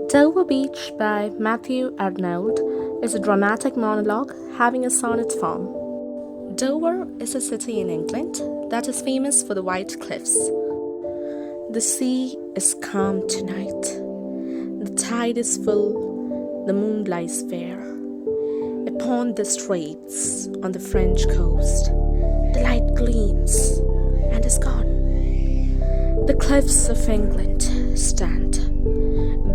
Dover Beach by Matthew Arnold is a dramatic monologue having a sonnet form. Dover is a city in England that is famous for the white cliffs. The sea is calm tonight. The tide is full, the moon lies fair. Upon the straits on the French coast, the light gleams and is gone. The cliffs of England stand,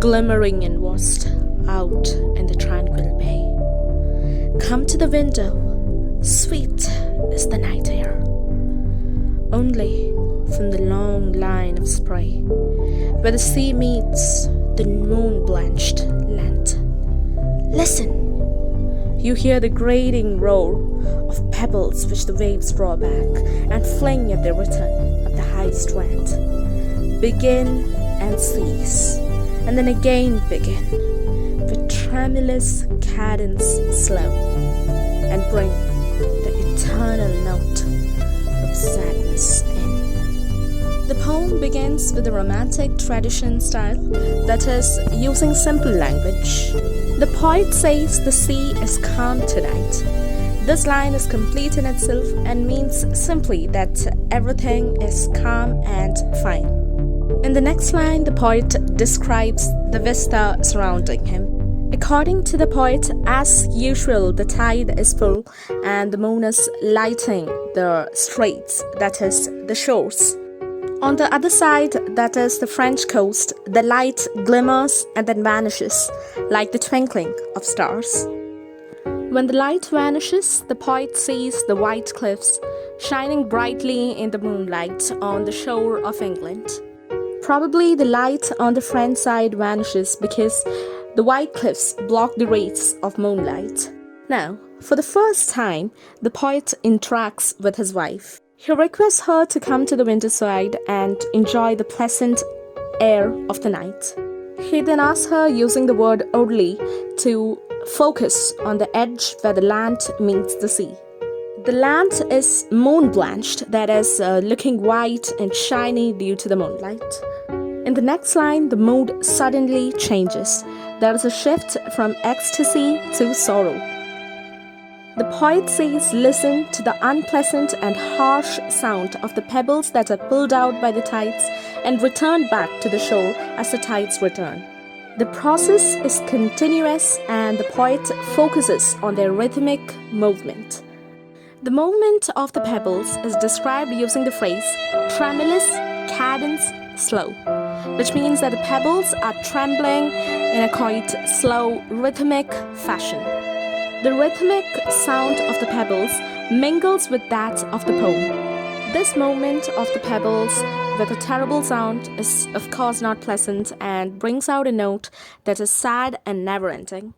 glimmering and vast out in the tranquil bay. Come to the window, sweet is the night air. Only from the long line of spray, where the sea meets the moon-blanched land. Listen! You hear the grating roar of pebbles which the waves draw back and fling at their return up the high strand. Begin and cease, and then again begin, with tremulous cadence slow, and bring the eternal note of sadness in. The poem begins with a romantic tradition style, that is, using simple language. The poet says the sea is calm tonight. This line is complete in itself and means simply that everything is calm and fine. In the next line, the poet describes the vista surrounding him. According to the poet, as usual, the tide is full and the moon is lighting the straits, that is, the shores. On the other side, that is the French coast, the light glimmers and then vanishes, like the twinkling of stars. When the light vanishes, the poet sees the white cliffs shining brightly in the moonlight on the shore of England. Probably the light on the French side vanishes because the white cliffs block the rays of moonlight. Now, for the first time, the poet interacts with his wife. He requests her to come to the window side and enjoy the pleasant air of the night. He then asks her, using the word only, to focus on the edge where the land meets the sea. The land is moon-blanched, that is, looking white and shiny due to the moonlight. In the next line, the mood suddenly changes. There is a shift from ecstasy to sorrow. The poet says, listen to the unpleasant and harsh sound of the pebbles that are pulled out by the tides and returned back to the shore as the tides return. The process is continuous and the poet focuses on their rhythmic movement. The movement of the pebbles is described using the phrase tremulous, cadence, slow, which means that the pebbles are trembling in a quite slow, rhythmic fashion. The rhythmic sound of the pebbles mingles with that of the poem. This movement of the pebbles with a terrible sound is of course not pleasant and brings out a note that is sad and never-ending.